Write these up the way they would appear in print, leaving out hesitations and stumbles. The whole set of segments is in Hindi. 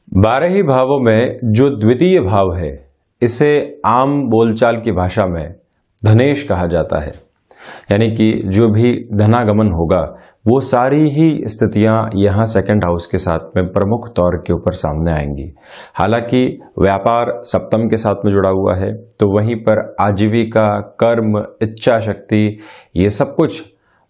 12 ही भावों में जो द्वितीय भाव है, इसे आम बोलचाल की भाषा में धनेश कहा जाता है। यानी कि जो भी धनागमन होगा वो सारी ही स्थितियां यहाँ सेकंड हाउस के साथ में प्रमुख तौर के ऊपर सामने आएंगी। हालांकि व्यापार सप्तम के साथ में जुड़ा हुआ है, तो वहीं पर आजीविका, कर्म, इच्छा शक्ति, ये सब कुछ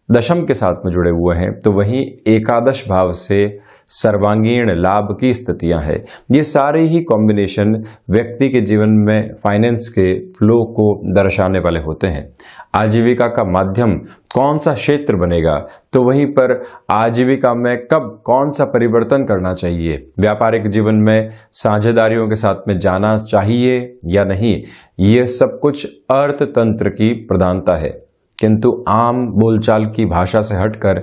दशम के साथ में जुड़े हुए हैं। तो वहीं एकादश भाव से सर्वांगीण लाभ की स्थितियां हैं। ये सारे ही कॉम्बिनेशन व्यक्ति के जीवन में फाइनेंस के फ्लो को दर्शाने वाले होते हैं। आजीविका का माध्यम कौन सा क्षेत्र बनेगा, तो वहीं पर आजीविका में कब कौन सा परिवर्तन करना चाहिए, व्यापारिक जीवन में साझेदारियों के साथ में जाना चाहिए या नहीं, ये सब कुछ अर्थतंत्र की प्रधानता है। किंतु आम बोलचाल की भाषा से हटकर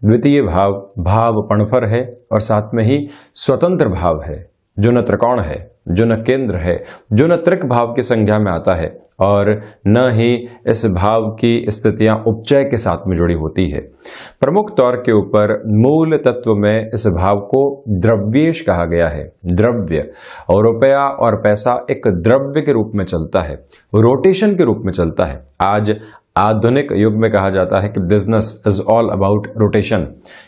द्वितीय भाव भाव पणफर है और साथ में ही स्वतंत्र भाव है, जो न त्रिकोण है, जो न केंद्र है, जो न त्रिक भाव की संज्ञा में आता है और न ही इस भाव की स्थितियां उपचय के साथ में जुड़ी होती है। प्रमुख तौर के ऊपर मूल तत्व में इस भाव को द्रव्येश कहा गया है। द्रव्य और रुपया और पैसा एक द्रव्य के रूप में चलता है, रोटेशन के रूप में चलता है। आज आधुनिक युग में कहा जाता है कि business is all about rotation.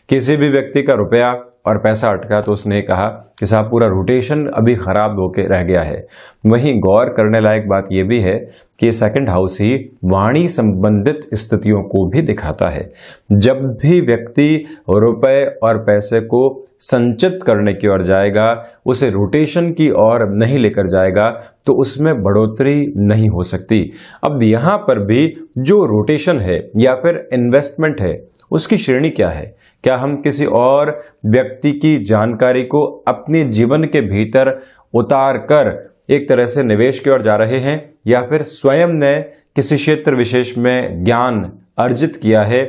किसी भी व्यक्ति का रुपया और पैसा अटका तो उसने कहा कि साहब पूरा रोटेशन अभी खराब होके रह गया है। वहीं गौर करने लायक बात यह भी है कि सेकंड हाउस ही वाणी संबंधित स्थितियों को भी दिखाता है। जब भी व्यक्ति रुपए और पैसे को संचित करने की ओर जाएगा, उसे रोटेशन की ओर नहीं लेकर जाएगा, तो उसमें बढ़ोतरी नहीं हो सकती। अब यहां पर भी जो रोटेशन है या फिर इन्वेस्टमेंट है, उसकी श्रेणी क्या है? क्या हम किसी और व्यक्ति की जानकारी को अपने जीवन के भीतर उतार कर एक तरह से निवेश की ओर जा रहे हैं, या फिर स्वयं ने किसी क्षेत्र विशेष में ज्ञान अर्जित किया है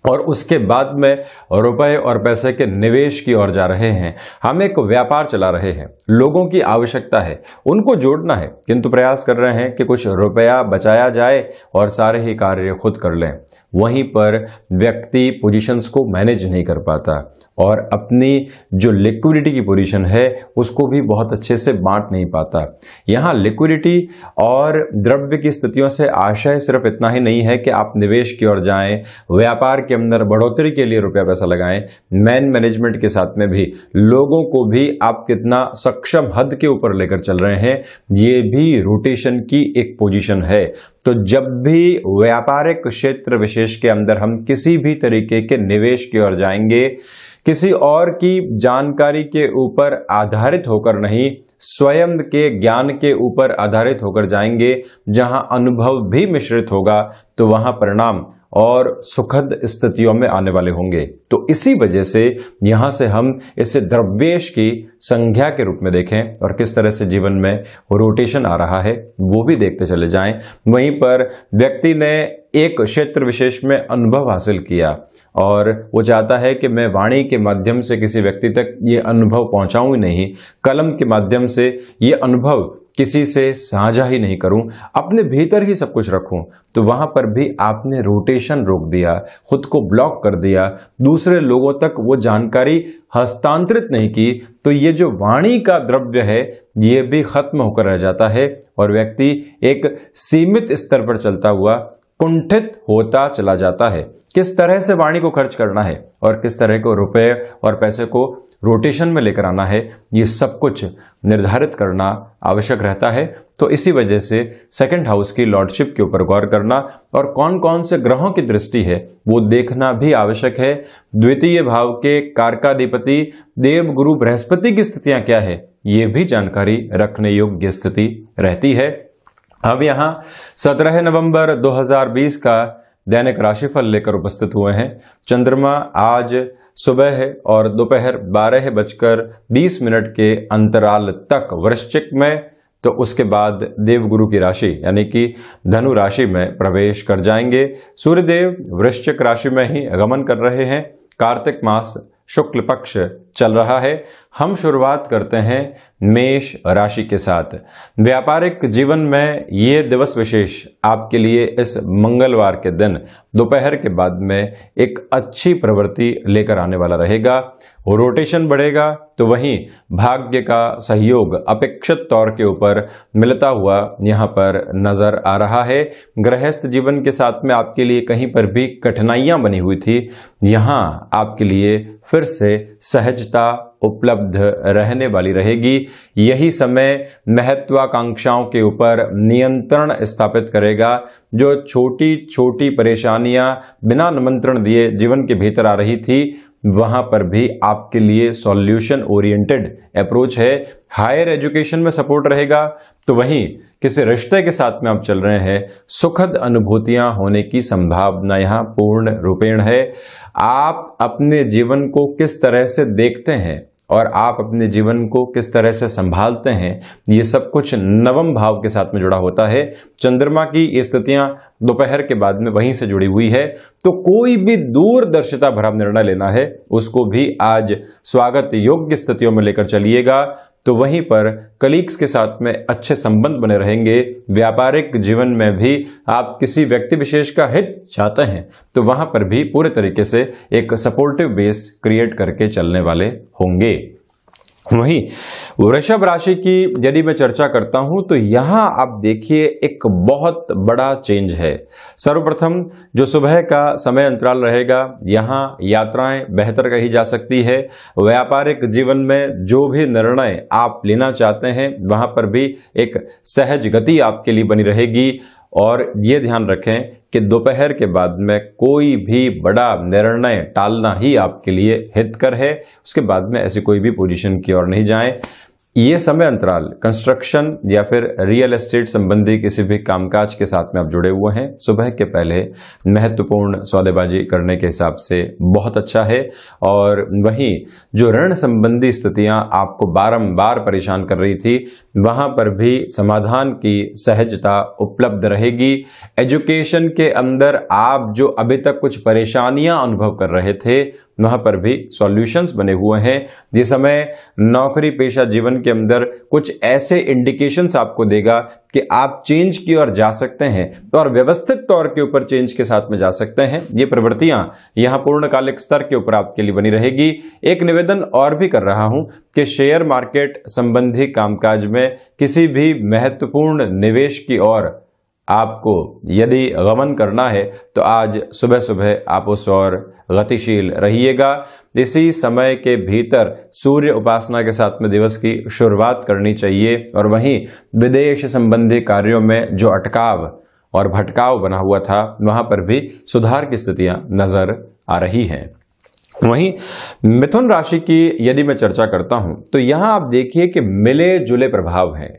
और उसके बाद में रुपए और पैसे के निवेश की ओर जा रहे हैं? हम एक व्यापार चला रहे हैं, लोगों की आवश्यकता है, उनको जोड़ना है, किंतु प्रयास कर रहे हैं कि कुछ रुपया बचाया जाए और सारे ही कार्य खुद कर लें। वहीं पर व्यक्ति पोजीशंस को मैनेज नहीं कर पाता और अपनी जो लिक्विडिटी की पोजीशन है उसको भी बहुत अच्छे से बांट नहीं पाता। यहाँ लिक्विडिटी और द्रव्य की स्थितियों से आशय सिर्फ इतना ही नहीं है कि आप निवेश की ओर जाएं, व्यापार के अंदर बढ़ोतरी के लिए रुपया पैसा लगाएं। मैनेजमेंट के साथ में भी लोगों को भी आप कितना सक्षम हद के ऊपर लेकर चल रहे हैं, ये भी रोटेशन की एक पोजीशन है। तो जब भी व्यापारिक क्षेत्र विशेष के अंदर हम किसी भी तरीके के निवेश की ओर जाएंगे, किसी और की जानकारी के ऊपर आधारित होकर नहीं, स्वयं के ज्ञान के ऊपर आधारित होकर जाएंगे, जहां अनुभव भी मिश्रित होगा, तो वहां परिणाम और सुखद स्थितियों में आने वाले होंगे। तो इसी वजह से यहां से हम इसे द्रव्येश की संज्ञा के रूप में देखें और किस तरह से जीवन में रोटेशन आ रहा है वो भी देखते चले जाएं। वहीं पर व्यक्ति ने एक क्षेत्र विशेष में अनुभव हासिल किया और वो चाहता है कि मैं वाणी के माध्यम से किसी व्यक्ति तक ये अनुभव पहुंचाऊं ही नहीं, कलम के माध्यम से ये अनुभव किसी से साझा ही नहीं करूं, अपने भीतर ही सब कुछ रखूं, तो वहां पर भी आपने रोटेशन रोक दिया, खुद को ब्लॉक कर दिया, दूसरे लोगों तक वो जानकारी हस्तांतरित नहीं की, तो ये जो वाणी का द्रव्य है ये भी खत्म होकर रह जाता है और व्यक्ति एक सीमित स्तर पर चलता हुआ कुंठित होता चला जाता है। किस तरह से वाणी को खर्च करना है और किस तरह को रुपए और पैसे को रोटेशन में लेकर आना है, ये सब कुछ निर्धारित करना आवश्यक रहता है। तो इसी वजह से सेकंड हाउस की लॉर्डशिप के ऊपर गौर करना और कौन कौन से ग्रहों की दृष्टि है वो देखना भी आवश्यक है। द्वितीय भाव के कारकाधिपति देव गुरु बृहस्पति की स्थितियां क्या है, ये भी जानकारी रखने योग्य स्थिति रहती है। अब यहाँ 17 नवंबर 2020 का दैनिक राशिफल लेकर उपस्थित हुए हैं। चंद्रमा आज सुबह और दोपहर 12:20 के अंतराल तक वृश्चिक में, तो उसके बाद देवगुरु की राशि यानी कि धनु राशि में प्रवेश कर जाएंगे। सूर्यदेव वृश्चिक राशि में ही गमन कर रहे हैं। कार्तिक मास शुक्ल पक्ष चल रहा है। हम शुरुआत करते हैं मेष राशि के साथ। व्यापारिक जीवन में ये दिवस विशेष आपके लिए इस मंगलवार के दिन दोपहर के बाद में एक अच्छी प्रवृत्ति लेकर आने वाला रहेगा। रोटेशन बढ़ेगा तो वहीं भाग्य का सहयोग अपेक्षित तौर के ऊपर मिलता हुआ यहां पर नजर आ रहा है। गृहस्थ जीवन के साथ में आपके लिए कहीं पर भी कठिनाइयां बनी हुई थी, यहां आपके लिए फिर से सहजता उपलब्ध रहने वाली रहेगी। यही समय महत्वाकांक्षाओं के ऊपर नियंत्रण स्थापित करेगा। जो छोटी छोटी परेशानियां बिना निमंत्रण दिए जीवन के भीतर आ रही थी, वहां पर भी आपके लिए सॉल्यूशन ओरिएंटेड अप्रोच है। हायर एजुकेशन में सपोर्ट रहेगा तो वहीं किसी रिश्ते के साथ में आप चल रहे हैं, सुखद अनुभूतियां होने की संभावना यहां पूर्ण रूपेण है। आप अपने जीवन को किस तरह से देखते हैं और आप अपने जीवन को किस तरह से संभालते हैं, ये सब कुछ नवम भाव के साथ में जुड़ा होता है। चंद्रमा की स्थितियां दोपहर के बाद में वहीं से जुड़ी हुई है, तो कोई भी दूरदर्शिता भरा निर्णय लेना है उसको भी आज स्वागत योग्य स्थितियों में लेकर चलिएगा। तो वहीं पर कलीग्स के साथ में अच्छे संबंध बने रहेंगे। व्यापारिक जीवन में भी आप किसी व्यक्ति विशेष का हित चाहते हैं तो वहां पर भी पूरे तरीके से एक सपोर्टिव बेस क्रिएट करके चलने वाले होंगे। वहीं वृषभ राशि की यदि मैं चर्चा करता हूं तो यहां आप देखिए एक बहुत बड़ा चेंज है। सर्वप्रथम जो सुबह का समय अंतराल रहेगा, यहां यात्राएं बेहतर कही जा सकती है। व्यापारिक जीवन में जो भी निर्णय आप लेना चाहते हैं वहां पर भी एक सहज गति आपके लिए बनी रहेगी। और ये ध्यान रखें कि दोपहर के बाद में कोई भी बड़ा निर्णय टालना ही आपके लिए हितकर है। उसके बाद में ऐसी कोई भी पोजीशन की ओर नहीं जाएं। ये समय अंतराल कंस्ट्रक्शन या फिर रियल एस्टेट संबंधी किसी भी कामकाज के साथ में आप जुड़े हुए हैं, सुबह के पहले महत्वपूर्ण सौदेबाजी करने के हिसाब से बहुत अच्छा है। और वहीं जो ऋण संबंधी स्थितियां आपको बारंबार परेशान कर रही थी, वहां पर भी समाधान की सहजता उपलब्ध रहेगी। एजुकेशन के अंदर आप जो अभी तक कुछ परेशानियां अनुभव कर रहे थे, वहां पर भी सॉल्यूशंस बने हुए हैं। जिस समय नौकरी पेशा जीवन के अंदर कुछ ऐसे इंडिकेशंस आपको देगा कि आप चेंज की ओर जा सकते हैं तो और व्यवस्थित तौर के ऊपर चेंज के साथ में जा सकते हैं। ये प्रवृत्तियां यहां पूर्णकालिक स्तर के ऊपर आपके लिए बनी रहेगी। एक निवेदन और भी कर रहा हूं कि शेयर मार्केट संबंधी कामकाज में किसी भी महत्वपूर्ण निवेश की ओर आपको यदि गमन करना है तो आज सुबह सुबह आप उस ओर गतिशील रहिएगा। इसी समय के भीतर सूर्य उपासना के साथ में दिवस की शुरुआत करनी चाहिए। और वहीं विदेश संबंधी कार्यों में जो अटकाव और भटकाव बना हुआ था, वहां पर भी सुधार की स्थितियां नजर आ रही हैं। वहीं मिथुन राशि की यदि मैं चर्चा करता हूं तो यहां आप देखिए कि मिले जुले प्रभाव हैं।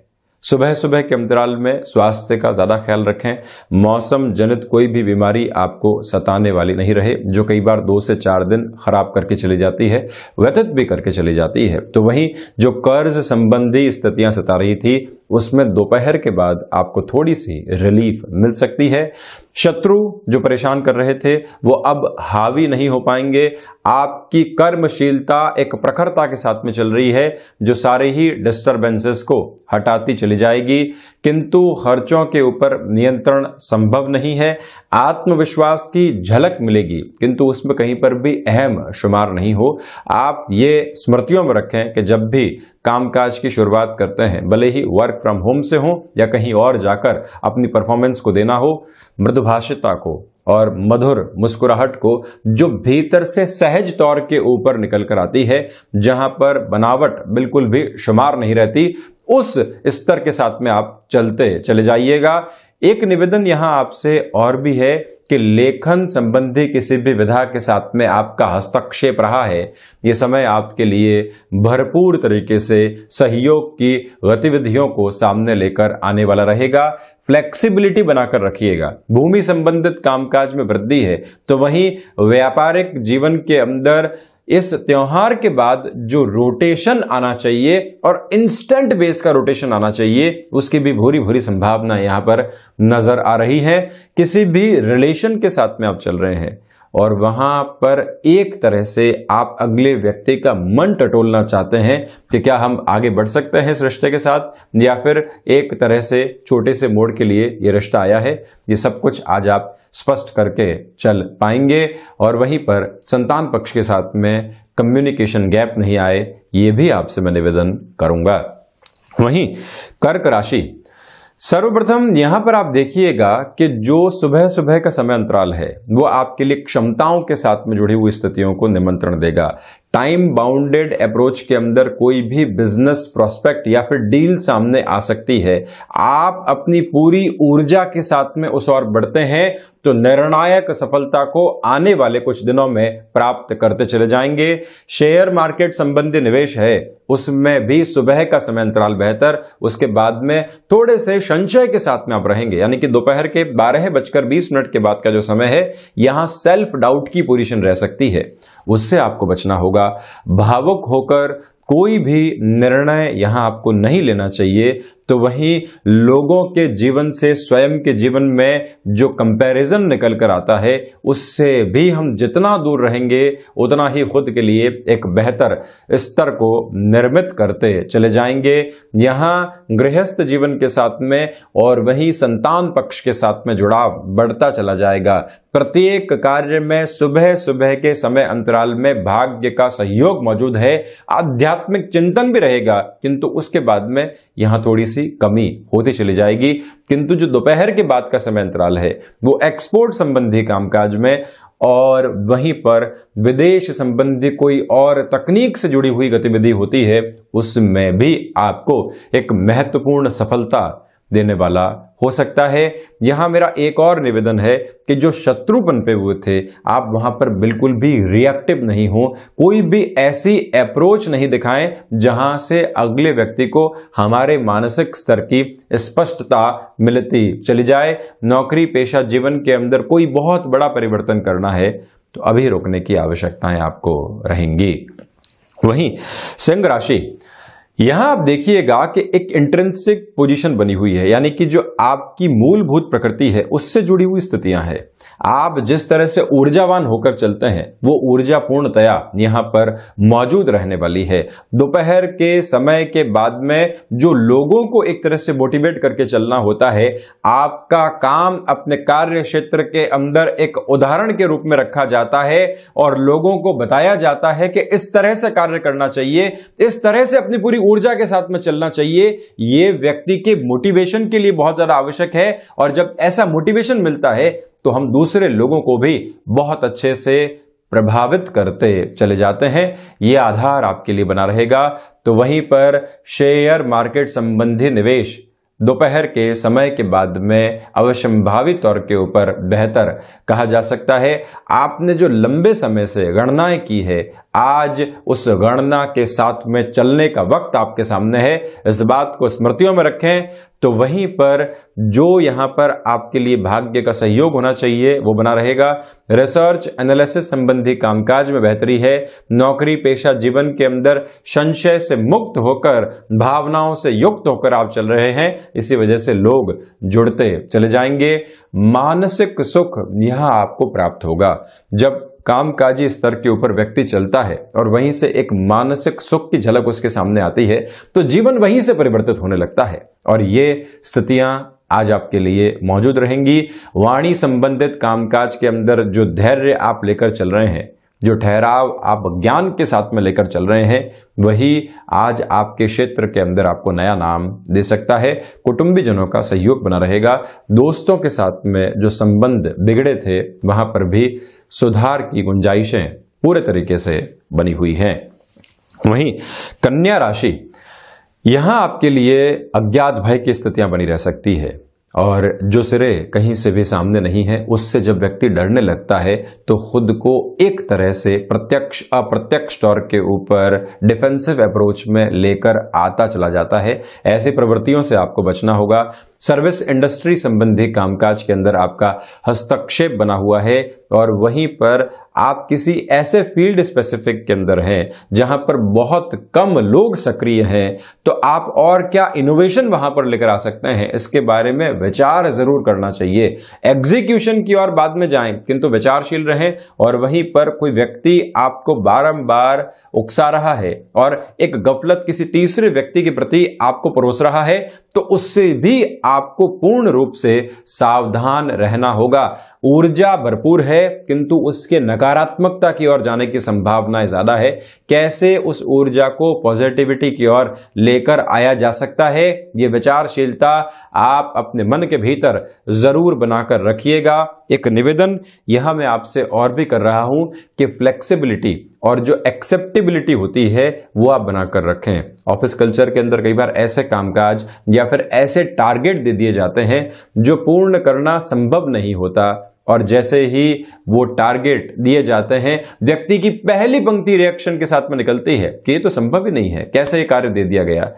सुबह सुबह के अंतराल में स्वास्थ्य का ज्यादा ख्याल रखें। मौसम जनित कोई भी बीमारी आपको सताने वाली नहीं रहे, जो कई बार 2 से 4 दिन खराब करके चली जाती है, व्यतीत भी करके चली जाती है। तो वहीं जो कर्ज संबंधी स्थितियां सता रही थी, उसमें दोपहर के बाद आपको थोड़ी सी रिलीफ मिल सकती है। शत्रु जो परेशान कर रहे थे वो अब हावी नहीं हो पाएंगे। आपकी कर्मशीलता एक प्रखरता के साथ में चल रही है, जो सारे ही डिस्टरबेंसेस को हटाती चली जाएगी। किंतु खर्चों के ऊपर नियंत्रण संभव नहीं है। आत्मविश्वास की झलक मिलेगी किंतु उसमें कहीं पर भी अहम शुमार नहीं हो। आप ये स्मृतियों में रखें कि जब भी कामकाज की शुरुआत करते हैं, भले ही वर्क फ्रॉम होम से हो या कहीं और जाकर अपनी परफॉर्मेंस को देना हो, मृदुभाषिता को और मधुर मुस्कुराहट को जो भीतर से सहज तौर के ऊपर निकल कर आती है, जहां पर बनावट बिल्कुल भी शुमार नहीं रहती, उस स्तर के साथ में आप चलते चले जाइएगा। एक निवेदन यहां आपसे और भी है कि लेखन संबंधी किसी भी विधा के साथ में आपका हस्तक्षेप रहा है, ये समय आपके लिए भरपूर तरीके से सहयोग की गतिविधियों को सामने लेकर आने वाला रहेगा। फ्लेक्सिबिलिटी बनाकर रखिएगा। भूमि संबंधित कामकाज में वृद्धि है, तो वहीं व्यापारिक जीवन के अंदर इस त्योहार के बाद जो रोटेशन आना चाहिए और इंस्टेंट बेस का रोटेशन आना चाहिए, उसकी भी भूरी भूरी संभावना यहां पर नजर आ रही है। किसी भी रिलेशन के साथ में आप चल रहे हैं और वहां पर एक तरह से आप अगले व्यक्ति का मन टटोलना चाहते हैं कि क्या हम आगे बढ़ सकते हैं इस रिश्ते के साथ, या फिर एक तरह से छोटे से मोड़ के लिए ये रिश्ता आया है। ये सब कुछ आज आप स्पष्ट करके चल पाएंगे। और वहीं पर संतान पक्ष के साथ में कम्युनिकेशन गैप नहीं आए, ये भी आपसे मैं निवेदन करूंगा। वहीं कर्क राशि, सर्वप्रथम यहां पर आप देखिएगा कि जो सुबह सुबह का समय अंतराल है वो आपके लिए क्षमताओं के साथ में जुड़ी हुई स्थितियों को निमंत्रण देगा। टाइम बाउंडेड अप्रोच के अंदर कोई भी बिजनेस प्रोस्पेक्ट या फिर डील सामने आ सकती है। आप अपनी पूरी ऊर्जा के साथ में उस ओर बढ़ते हैं तो निर्णायक सफलता को आने वाले कुछ दिनों में प्राप्त करते चले जाएंगे। शेयर मार्केट संबंधी निवेश है उसमें भी सुबह का समय अंतराल बेहतर, उसके बाद में थोड़े से संशय के साथ में आप रहेंगे, यानी कि दोपहर के 12:20 के बाद का जो समय है यहां सेल्फ डाउट की पोजीशन रह सकती है, उससे आपको बचना होगा। भावुक होकर कोई भी निर्णय यहां आपको नहीं लेना चाहिए। तो वहीं लोगों के जीवन से स्वयं के जीवन में जो कंपैरिजन निकल कर आता है उससे भी हम जितना दूर रहेंगे उतना ही खुद के लिए एक बेहतर स्तर को निर्मित करते चले जाएंगे। यहां गृहस्थ जीवन के साथ में और वहीं संतान पक्ष के साथ में जुड़ाव बढ़ता चला जाएगा। प्रत्येक कार्य में सुबह सुबह के समय अंतराल में भाग्य का सहयोग मौजूद है। आध्यात्मिक चिंतन भी रहेगा, किंतु उसके बाद में यहां थोड़ी सी कमी होती चली जाएगी। किंतु जो दोपहर के बाद का समय अंतराल है वो एक्सपोर्ट संबंधी कामकाज में और वहीं पर विदेश संबंधी कोई और तकनीक से जुड़ी हुई गतिविधि होती है उसमें भी आपको एक महत्वपूर्ण सफलता देने वाला हो सकता है। यहां मेरा एक और निवेदन है कि जो शत्रु बनपे हुए थे आप वहां पर बिल्कुल भी रिएक्टिव नहीं हो, कोई भी ऐसी अप्रोच नहीं दिखाएं जहां से अगले व्यक्ति को हमारे मानसिक स्तर की स्पष्टता मिलती चली जाए। नौकरी पेशा जीवन के अंदर कोई बहुत बड़ा परिवर्तन करना है तो अभी रोकने की आवश्यकताएं आपको रहेंगी। वहीं सिंह राशि, यहां आप देखिएगा कि एक इंट्रिंसिक पोजीशन बनी हुई है, यानी कि जो आपकी मूलभूत प्रकृति है उससे जुड़ी हुई स्थितियां हैं। आप जिस तरह से ऊर्जावान होकर चलते हैं वो ऊर्जा पूर्णतया यहां पर मौजूद रहने वाली है। दोपहर के समय के बाद में जो लोगों को एक तरह से मोटिवेट करके चलना होता है, आपका काम अपने कार्य क्षेत्र के अंदर एक उदाहरण के रूप में रखा जाता है और लोगों को बताया जाता है कि इस तरह से कार्य करना चाहिए, इस तरह से अपनी पूरी ऊर्जा के साथ में चलना चाहिए। ये व्यक्ति के मोटिवेशन के लिए बहुत ज्यादा आवश्यक है और जब ऐसा मोटिवेशन मिलता है तो हम दूसरे लोगों को भी बहुत अच्छे से प्रभावित करते चले जाते हैं। यह आधार आपके लिए बना रहेगा। तो वहीं पर शेयर मार्केट संबंधी निवेश दोपहर के समय के बाद में अवश्यंभावी तौर के ऊपर बेहतर कहा जा सकता है। आपने जो लंबे समय से गणनाएं की है आज उस गणना के साथ में चलने का वक्त आपके सामने है, इस बात को स्मृतियों में रखें। तो वहीं पर जो यहां पर आपके लिए भाग्य का सहयोग होना चाहिए वो बना रहेगा। रिसर्च एनालिसिस संबंधी कामकाज में बेहतरी है। नौकरी पेशा जीवन के अंदर संशय से मुक्त होकर भावनाओं से युक्त होकर आप चल रहे हैं, इसी वजह से लोग जुड़ते चले जाएंगे। मानसिक सुख यहां आपको प्राप्त होगा। जब कामकाजी स्तर के ऊपर व्यक्ति चलता है और वहीं से एक मानसिक सुख की झलक उसके सामने आती है तो जीवन वहीं से परिवर्तित होने लगता है और ये स्थितियां आज आपके लिए मौजूद रहेंगी। वाणी संबंधित कामकाज के अंदर जो धैर्य आप लेकर चल रहे हैं, जो ठहराव आप ज्ञान के साथ में लेकर चल रहे हैं, वही आज आपके क्षेत्र के अंदर आपको नया नाम दे सकता है। कुटुंबीजनों का सहयोग बना रहेगा। दोस्तों के साथ में जो संबंध बिगड़े थे वहां पर भी सुधार की गुंजाइशें पूरे तरीके से बनी हुई हैं। वहीं कन्या राशि, यहां आपके लिए अज्ञात भय की स्थितियां बनी रह सकती है और जो सिरे कहीं से भी सामने नहीं है उससे जब व्यक्ति डरने लगता है तो खुद को एक तरह से प्रत्यक्ष अप्रत्यक्ष तौर के ऊपर डिफेंसिव अप्रोच में लेकर आता चला जाता है। ऐसी प्रवृत्तियों से आपको बचना होगा। सर्विस इंडस्ट्री संबंधी कामकाज के अंदर आपका हस्तक्षेप बना हुआ है। और वहीं पर आप किसी ऐसे फील्ड स्पेसिफिक के अंदर हैं जहां पर बहुत कम लोग सक्रिय हैं, तो आप और क्या इनोवेशन वहां पर लेकर आ सकते हैं, इसके बारे में विचार जरूर करना चाहिए। एग्जीक्यूशन की ओर बाद में जाएं, किंतु विचारशील रहें। और वहीं पर कोई व्यक्ति आपको बारंबार उकसा रहा है और एक गफलत किसी तीसरे व्यक्ति के प्रति आपको परोस रहा है, तो उससे भी आपको पूर्ण रूप से सावधान रहना होगा। ऊर्जा भरपूर है किंतु उसके नकारात्मकता की ओर जाने की संभावनाएं ज्यादा है। कैसे उस ऊर्जा को पॉजिटिविटी की ओर लेकर आया जा सकता है, यह विचारशीलता आप अपने मन के भीतर जरूर बनाकर रखिएगा। एक निवेदन यहां मैं आपसे और भी कर रहा हूं कि फ्लेक्सिबिलिटी और जो एक्सेप्टेबिलिटी होती है वो आप बनाकर रखें। ऑफिस कल्चर के अंदर कई बार ऐसे कामकाज या फिर ऐसे टारगेट दे दिए जाते हैं जो पूर्ण करना संभव नहीं होता, और जैसे ही वो टारगेट दिए जाते हैं व्यक्ति की पहली पंक्ति रिएक्शन के साथ में निकलती है कि ये तो संभव ही नहीं है, कैसे ये कार्य दे दिया गया।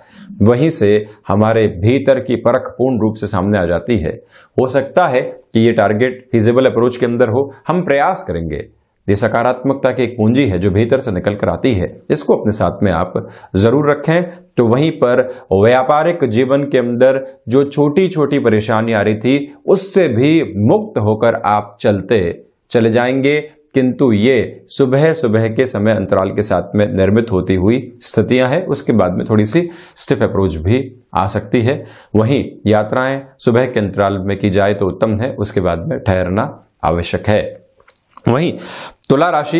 वहीं से हमारे भीतर की परख पूर्ण रूप से सामने आ जाती है। हो सकता है कि ये टारगेट फिजिबल अप्रोच के अंदर हो, हम प्रयास करेंगे। ये सकारात्मकता की एक पूंजी है जो भीतर से निकल कर आती है, इसको अपने साथ में आप जरूर रखें। तो वहीं पर व्यापारिक जीवन के अंदर जो छोटी छोटी परेशानी आ रही थी उससे भी मुक्त होकर आप चलते चले जाएंगे, किंतु ये सुबह सुबह के समय अंतराल के साथ में निर्मित होती हुई स्थितियां हैं। उसके बाद में थोड़ी सी स्टिफ अप्रोच भी आ सकती है। वहीं यात्राएं सुबह के अंतराल में की जाए तो उत्तम है, उसके बाद में ठहरना आवश्यक है। वहीं तुला राशि,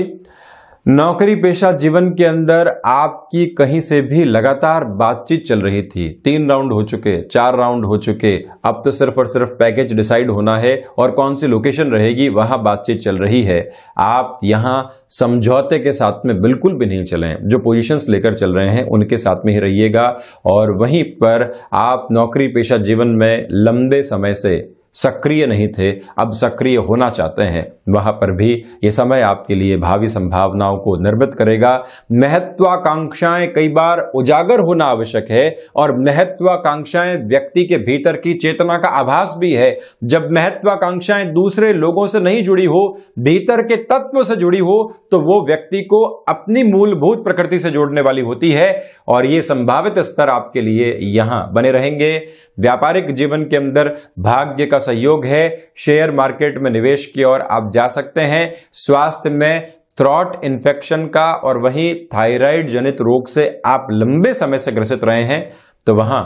नौकरी पेशा जीवन के अंदर आपकी कहीं से भी लगातार बातचीत चल रही थी। 3 राउंड हो चुके, 4 राउंड हो चुके, अब तो सिर्फ और सिर्फ पैकेज डिसाइड होना है और कौन सी लोकेशन रहेगी वहां बातचीत चल रही है। आप यहां समझौते के साथ में बिल्कुल भी नहीं चलें। जो पोजीशंस लेकर चल रहे हैं उनके साथ में ही रहिएगा। और वहीं पर आप नौकरी पेशा जीवन में लंबे समय से सक्रिय नहीं थे, अब सक्रिय होना चाहते हैं, वहां पर भी ये समय आपके लिए भावी संभावनाओं को निर्मित करेगा। महत्वाकांक्षाएं कई बार उजागर होना आवश्यक है, और महत्वाकांक्षाएं व्यक्ति के भीतर की चेतना का आभास भी है। जब महत्वाकांक्षाएं दूसरे लोगों से नहीं जुड़ी हो, भीतर के तत्व से जुड़ी हो, तो वो व्यक्ति को अपनी मूलभूत प्रकृति से जोड़ने वाली होती है, और ये संभावित स्तर आपके लिए यहां बने रहेंगे। व्यापारिक जीवन के अंदर भाग्य का सहयोग है। शेयर मार्केट में निवेश की ओर आप जा सकते हैं। स्वास्थ्य में थ्रोट इन्फेक्शन का और वहीं थायराइड जनित रोग से आप लंबे समय से ग्रसित रहे हैं, तो वहां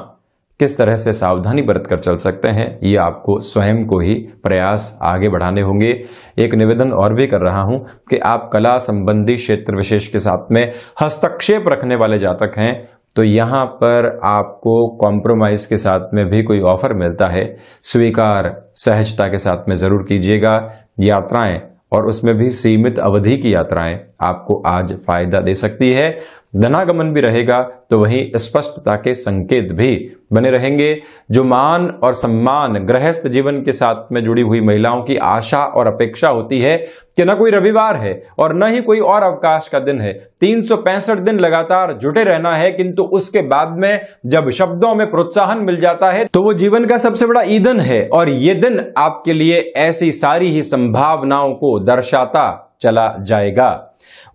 किस तरह से सावधानी बरत कर चल सकते हैं, ये आपको स्वयं को ही प्रयास आगे बढ़ाने होंगे। एक निवेदन और भी कर रहा हूं कि आप कला संबंधी क्षेत्र विशेष के साथ में हस्तक्षेप रखने वाले जातक हैं, तो यहां पर आपको कॉम्प्रोमाइज के साथ में भी कोई ऑफर मिलता है, स्वीकार सहजता के साथ में जरूर कीजिएगा। यात्राएं, और उसमें भी सीमित अवधि की यात्राएं, आपको आज फायदा दे सकती है। धनागमन भी रहेगा, तो वहीं स्पष्टता के संकेत भी बने रहेंगे। जो मान और सम्मान गृहस्थ जीवन के साथ में जुड़ी हुई महिलाओं की आशा और अपेक्षा होती है कि न कोई रविवार है और न ही कोई और अवकाश का दिन है, 365 दिन लगातार जुटे रहना है, किंतु उसके बाद में जब शब्दों में प्रोत्साहन मिल जाता है तो वो जीवन का सबसे बड़ा ईंधन है, और ये दिन आपके लिए ऐसी सारी ही संभावनाओं को दर्शाता चला जाएगा।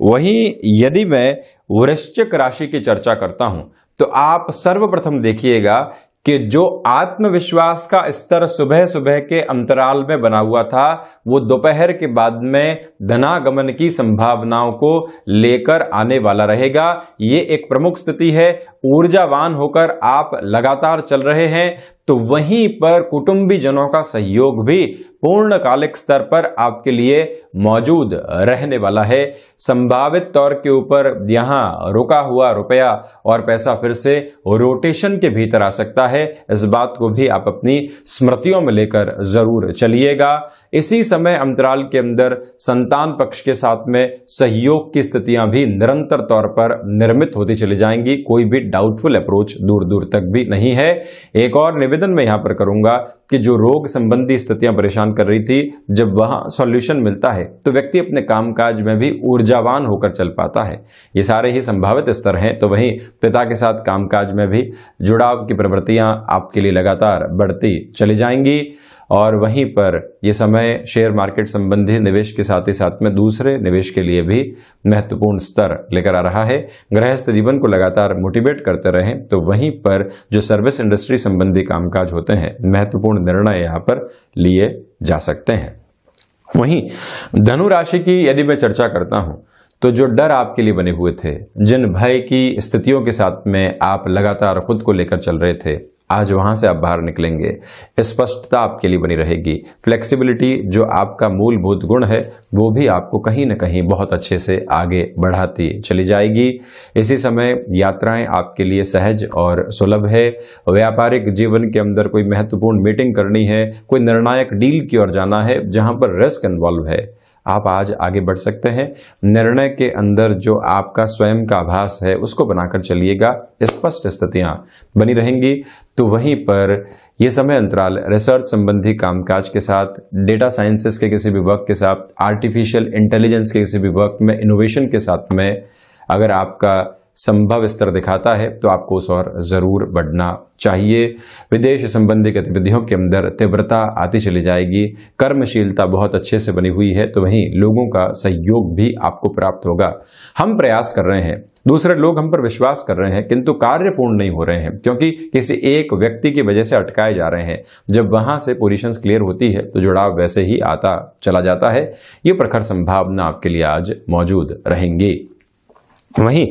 वहीं यदि मैं वृश्चिक राशि की चर्चा करता हूं, तो आप सर्वप्रथम देखिएगा कि जो आत्मविश्वास का स्तर सुबह सुबह के अंतराल में बना हुआ था, वो दोपहर के बाद में धनागमन की संभावनाओं को लेकर आने वाला रहेगा। ये एक प्रमुख स्थिति है। ऊर्जावान होकर आप लगातार चल रहे हैं, तो वहीं पर कुटुंबी जनों का सहयोग भी पूर्णकालिक स्तर पर आपके लिए मौजूद रहने वाला है। संभावित तौर के ऊपर यहां रुका हुआ रुपया और पैसा फिर से रोटेशन के भीतर आ सकता है। इस बात को भी आप अपनी स्मृतियों में लेकर जरूर चलिएगा। इसी समय अंतराल के अंदर संतान पक्ष के साथ में सहयोग की स्थितियां भी निरंतर तौर पर निर्मित होती चली जाएंगी। कोई भी डाउटफुल अप्रोच दूर दूर तक भी नहीं है। एक और निवेदन मैं यहां पर करूंगा कि जो रोग संबंधी स्थितियां परेशान कर रही थी, जब वहां सॉल्यूशन मिलता है तो व्यक्ति अपने कामकाज में भी ऊर्जावान होकर चल पाता है। ये सारे ही संभावित स्तर हैं। तो वहीं पिता के साथ कामकाज में भी जुड़ाव की प्रवृत्तियां आपके लिए लगातार बढ़ती चली जाएंगी। और वहीं पर यह समय शेयर मार्केट संबंधी निवेश के साथ ही साथ में दूसरे निवेश के लिए भी महत्वपूर्ण स्तर लेकर आ रहा है। गृहस्थ जीवन को लगातार मोटिवेट करते रहें तो वहीं पर जो सर्विस इंडस्ट्री संबंधी कामकाज होते हैं, महत्वपूर्ण निर्णय यहां पर लिए जा सकते हैं। वहीं धनु राशि की यदि मैं चर्चा करता हूं तो जो डर आपके लिए बने हुए थे, जिन भय की स्थितियों के साथ में आप लगातार खुद को लेकर चल रहे थे, आज वहां से आप बाहर निकलेंगे। स्पष्टता आपके लिए बनी रहेगी। फ्लेक्सिबिलिटी जो आपका मूलभूत गुण है वो भी आपको कहीं ना कहीं बहुत अच्छे से आगे बढ़ाती चली जाएगी। इसी समय यात्राएं आपके लिए सहज और सुलभ है। व्यापारिक जीवन के अंदर कोई महत्वपूर्ण मीटिंग करनी है, कोई निर्णायक डील की ओर जाना है जहां पर रिस्क इन्वॉल्व है, आप आज आगे बढ़ सकते हैं। निर्णय के अंदर जो आपका स्वयं का आभास है उसको बनाकर चलिएगा। स्पष्ट स्थितियां बनी रहेंगी। तो वहीं पर यह समय अंतराल रिसर्च संबंधी कामकाज के साथ, डेटा साइंसेस के किसी भी वर्क के साथ, आर्टिफिशियल इंटेलिजेंस के किसी भी वर्क में, इनोवेशन के साथ में अगर आपका संभव स्तर दिखाता है तो आपको उस ओर जरूर बढ़ना चाहिए। विदेश संबंधी गतिविधियों के अंदर तीव्रता आती चली जाएगी। कर्मशीलता बहुत अच्छे से बनी हुई है तो वहीं लोगों का सहयोग भी आपको प्राप्त होगा। हम प्रयास कर रहे हैं, दूसरे लोग हम पर विश्वास कर रहे हैं, किंतु कार्य पूर्ण नहीं हो रहे हैं क्योंकि किसी एक व्यक्ति की वजह से अटकाए जा रहे हैं। जब वहां से पोजीशंस क्लियर होती है तो जुड़ाव वैसे ही आता चला जाता है। ये प्रखर संभावना आपके लिए आज मौजूद रहेंगी। वहीं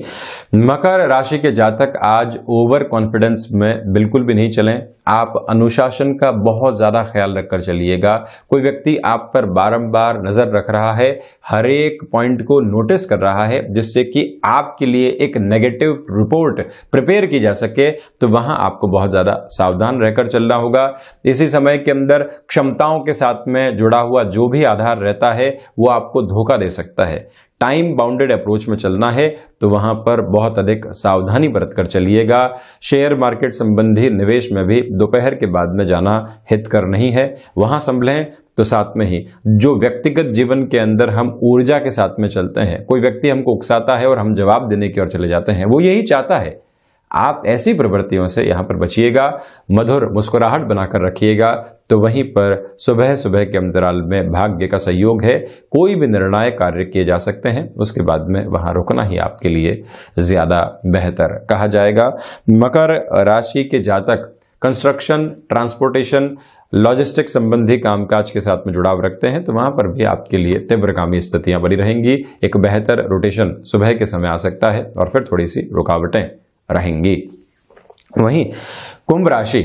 मकर राशि के जातक आज ओवर कॉन्फिडेंस में बिल्कुल भी नहीं चलें। आप अनुशासन का बहुत ज्यादा ख्याल रखकर चलिएगा। कोई व्यक्ति आप पर बारंबार नजर रख रहा है, हर एक पॉइंट को नोटिस कर रहा है जिससे कि आपके लिए एक नेगेटिव रिपोर्ट प्रिपेयर की जा सके, तो वहां आपको बहुत ज्यादा सावधान रहकर चलना होगा। इसी समय के अंदर क्षमताओं के साथ में जुड़ा हुआ जो भी आधार रहता है वो आपको धोखा दे सकता है। टाइम बाउंडेड अप्रोच में चलना है तो वहां पर बहुत अधिक सावधानी बरतकर चलिएगा। शेयर मार्केट संबंधी निवेश में भी दोपहर के बाद में जाना हितकर नहीं है, वहां संभलें। तो साथ में ही जो व्यक्तिगत जीवन के अंदर हम ऊर्जा के साथ में चलते हैं, कोई व्यक्ति हमको उकसाता है और हम जवाब देने की ओर चले जाते हैं, वो यही चाहता है। आप ऐसी प्रवृत्तियों से यहां पर बचिएगा। मधुर मुस्कुराहट बनाकर रखिएगा। तो वहीं पर सुबह सुबह के अंतराल में भाग्य का सहयोग है, कोई भी निर्णायक कार्य किए जा सकते हैं, उसके बाद में वहां रुकना ही आपके लिए ज्यादा बेहतर कहा जाएगा। मकर राशि के जातक कंस्ट्रक्शन, ट्रांसपोर्टेशन, लॉजिस्टिक संबंधी कामकाज के साथ में जुड़ाव रखते हैं तो वहां पर भी आपके लिए तीव्रगामी स्थितियां बनी रहेंगी। एक बेहतर रोटेशन सुबह के समय आ सकता है और फिर थोड़ी सी रुकावटें रहेंगी। वहीं कुंभ राशि,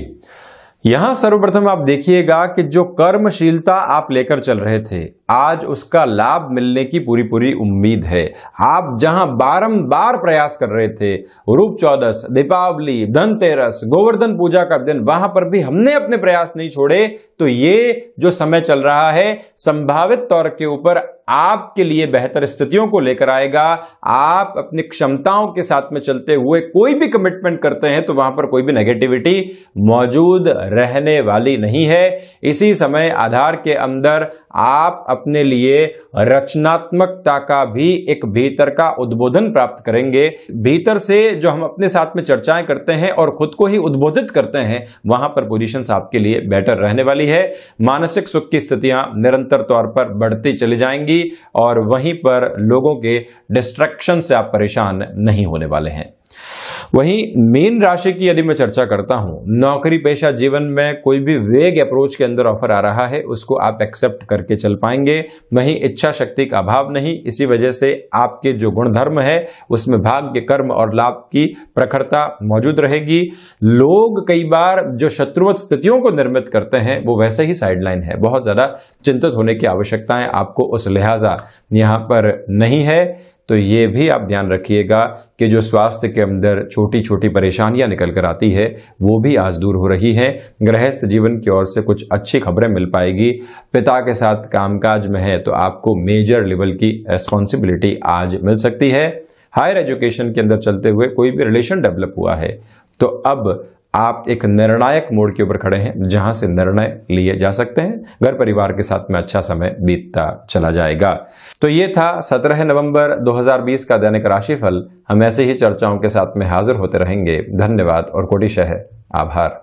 यहां सर्वप्रथम आप देखिएगा कि जो कर्मशीलता आप लेकर चल रहे थे, आज उसका लाभ मिलने की पूरी पूरी उम्मीद है। आप जहां बारंबार प्रयास कर रहे थे, रूप चौदस, दीपावली, धनतेरस, गोवर्धन पूजा का दिन, वहां पर भी हमने अपने प्रयास नहीं छोड़े, तो ये जो समय चल रहा है संभावित तौर के ऊपर आपके लिए बेहतर स्थितियों को लेकर आएगा। आप अपनी क्षमताओं के साथ में चलते हुए कोई भी कमिटमेंट करते हैं तो वहां पर कोई भी नेगेटिविटी मौजूद रहने वाली नहीं है। इसी समय आधार के अंदर आप अपने लिए रचनात्मकता का भी एक भीतर का उद्बोधन प्राप्त करेंगे। भीतर से जो हम अपने साथ में चर्चाएं करते हैं और खुद को ही उद्बोधित करते हैं, वहां पर पोजीशंस आपके लिए बेटर रहने वाली है। मानसिक सुख की स्थितियां निरंतर तौर पर बढ़ती चली जाएंगी और वहीं पर लोगों के डिस्ट्रैक्शन से आप परेशान नहीं होने वाले हैं। वहीं मीन राशि की यदि मैं चर्चा करता हूं, नौकरी पेशा जीवन में कोई भी वेग अप्रोच के अंदर ऑफर आ रहा है, उसको आप एक्सेप्ट करके चल पाएंगे। वहीं इच्छा शक्ति का अभाव नहीं, इसी वजह से आपके जो गुणधर्म है उसमें भाग्य, कर्म और लाभ की प्रखरता मौजूद रहेगी। लोग कई बार जो शत्रुवत स्थितियों को निर्मित करते हैं वो वैसे ही साइडलाइन है, बहुत ज्यादा चिंतित होने की आवश्यकताएं आपको उस लिहाजा यहां पर नहीं है। तो ये भी आप ध्यान रखिएगा कि जो स्वास्थ्य के अंदर छोटी छोटी परेशानियां निकल कर आती है वो भी आज दूर हो रही हैं। गृहस्थ जीवन की ओर से कुछ अच्छी खबरें मिल पाएगी। पिता के साथ कामकाज में है तो आपको मेजर लेवल की रिस्पॉन्सिबिलिटी आज मिल सकती है। हायर एजुकेशन के अंदर चलते हुए कोई भी रिलेशन डेवलप हुआ है तो अब आप एक निर्णायक मोड़ के ऊपर खड़े हैं जहां से निर्णय लिए जा सकते हैं। घर परिवार के साथ में अच्छा समय बीतता चला जाएगा। तो ये था 17 नवंबर 2020 का दैनिक राशिफल। हम ऐसे ही चर्चाओं के साथ में हाजिर होते रहेंगे। धन्यवाद और कोटिशः आभार।